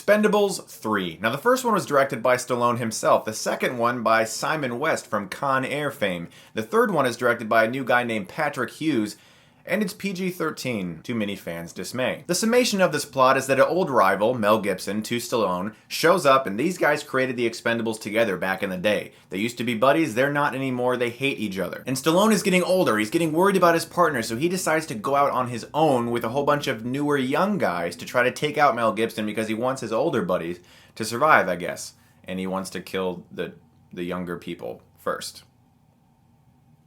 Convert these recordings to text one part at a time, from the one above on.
Expendables 3. Now the first one was directed by Stallone himself, the second one by Simon West from Con Air fame. The third one is directed by a new guy named Patrick Hughes, and it's PG-13, to many fans' dismay. The summation of this plot is that an old rival, Mel Gibson, to Stallone, shows up and these guys created the Expendables together back in the day. They used to be buddies, they're not anymore, they hate each other. And Stallone is getting older, he's getting worried about his partner, so he decides to go out on his own with a whole bunch of newer young guys to try to take out Mel Gibson because he wants his older buddies to survive, I guess. And he wants to kill the younger people first.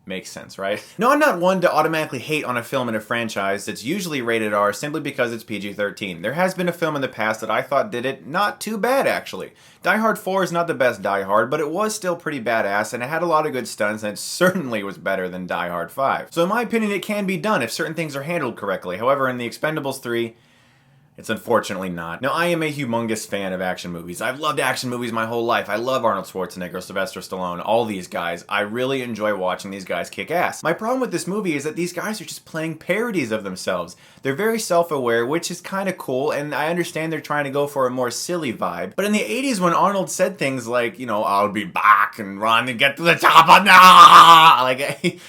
Makes sense, right? No, I'm not one to automatically hate on a film in a franchise that's usually rated R simply because it's PG-13. There has been a film in the past that I thought did it not too bad, actually. Die Hard 4 is not the best Die Hard, but it was still pretty badass, and it had a lot of good stunts, and it certainly was better than Die Hard 5. So in my opinion, it can be done if certain things are handled correctly. However, in The Expendables 3, it's unfortunately not. Now, I am a humongous fan of action movies. I've loved action movies my whole life. I love Arnold Schwarzenegger, Sylvester Stallone, all these guys. I really enjoy watching these guys kick ass. My problem with this movie is that these guys are just playing parodies of themselves. They're very self-aware, which is kind of cool, and I understand they're trying to go for a more silly vibe. But in the 80s, when Arnold said things like, you know, I'll be back and run and get to the top of nah! Like,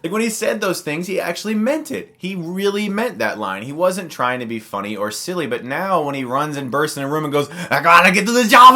like, when he said those things, he actually meant it. He really meant that line. He wasn't trying to be funny or silly, but now when he runs and bursts in a room and goes, I gotta get to the job,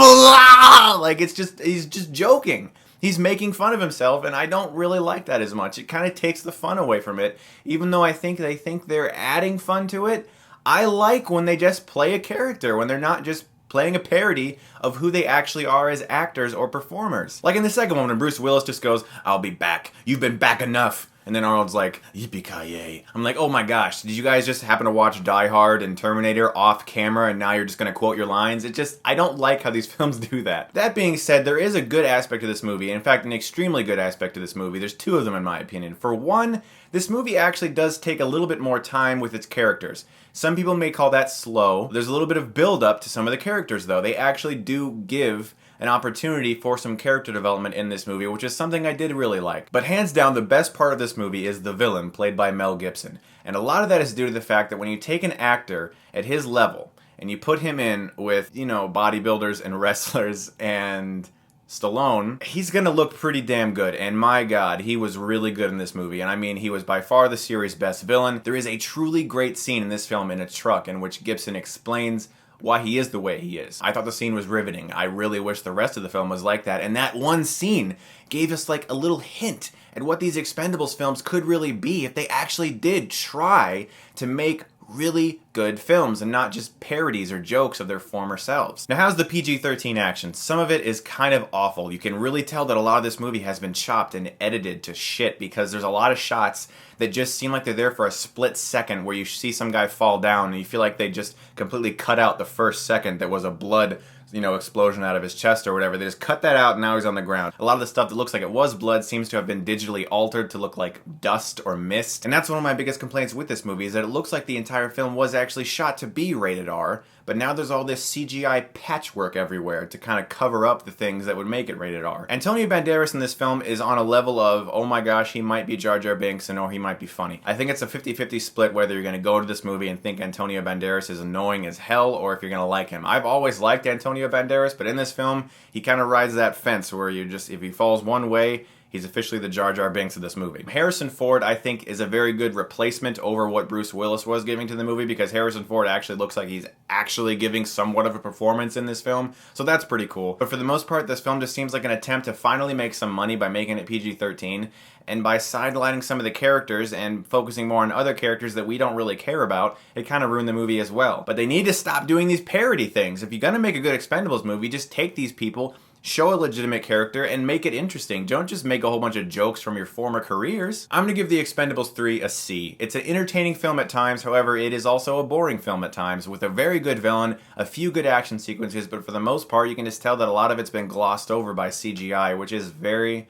like, it's just, he's just joking. He's making fun of himself, and I don't really like that as much. It kind of takes the fun away from it, even though I think they think they're adding fun to it. I like when they just play a character, when they're not just playing a parody of who they actually are as actors or performers. Like in the second one, when Bruce Willis just goes, I'll be back. You've been back enough. And then Arnold's like, yippee-ki-yay. I'm like, oh my gosh, did you guys just happen to watch Die Hard and Terminator off camera and now you're just gonna quote your lines? I don't like how these films do that. That being said, there is a good aspect to this movie. In fact, an extremely good aspect to this movie. There's two of them in my opinion. For one, this movie actually does take a little bit more time with its characters. Some people may call that slow. There's a little bit of build-up to some of the characters though. They actually do give an opportunity for some character development in this movie, which is something I did really like. But hands down, the best part of this movie is the villain, played by Mel Gibson. And a lot of that is due to the fact that when you take an actor at his level, and you put him in with, you know, bodybuilders and wrestlers and Stallone, he's gonna look pretty damn good, and my god, he was really good in this movie, and I mean, he was by far the series' best villain. There is a truly great scene in this film in a truck in which Gibson explains why he is the way he is. I thought the scene was riveting. I really wish the rest of the film was like that, and that one scene gave us like a little hint at what these Expendables films could really be if they actually did try to make really good films and not just parodies or jokes of their former selves. Now, how's the PG-13 action? Some of it is kind of awful. You can really tell that a lot of this movie has been chopped and edited to shit because there's a lot of shots that just seem like they're there for a split second where you see some guy fall down and you feel like they just completely cut out the first second that was a blood, you know, explosion out of his chest or whatever. They just cut that out and now he's on the ground. A lot of the stuff that looks like it was blood seems to have been digitally altered to look like dust or mist. And that's one of my biggest complaints with this movie, is that it looks like the entire film was actually shot to be rated R, but now there's all this CGI patchwork everywhere to kind of cover up the things that would make it rated R. Antonio Banderas in this film is on a level of, oh my gosh, he might be Jar Jar Binks and or he might be funny. I think it's a 50-50 split whether you're going to go to this movie and think Antonio Banderas is annoying as hell or if you're going to like him. I've always liked Antonio Banderas, but in this film, he kind of rides that fence where you just, if he falls one way, he's officially the Jar Jar Binks of this movie. Harrison Ford, I think, is a very good replacement over what Bruce Willis was giving to the movie because Harrison Ford actually looks like he's actually giving somewhat of a performance in this film, so that's pretty cool. But for the most part, this film just seems like an attempt to finally make some money by making it PG-13, and by sidelining some of the characters and focusing more on other characters that we don't really care about, it kind of ruined the movie as well. But they need to stop doing these parody things. If you're gonna make a good Expendables movie, just take these people, show a legitimate character, and make it interesting. Don't just make a whole bunch of jokes from your former careers. I'm gonna give The Expendables 3 a C. It's an entertaining film at times, however, it is also a boring film at times, with a very good villain, a few good action sequences, but for the most part, you can just tell that a lot of it's been glossed over by CGI, which is very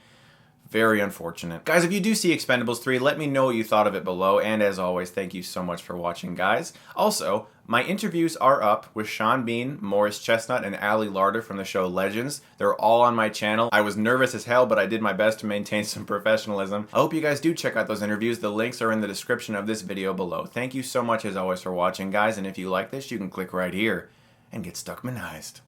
unfortunate. Guys, if you do see Expendables 3, let me know what you thought of it below, and as always, thank you so much for watching, guys. Also, my interviews are up with Sean Bean, Morris Chestnut, and Ali Larder from the show Legends. They're all on my channel. I was nervous as hell, but I did my best to maintain some professionalism. I hope you guys do check out those interviews. The links are in the description of this video below. Thank you so much, as always, for watching, guys, and if you like this, you can click right here and get Stuckmanized.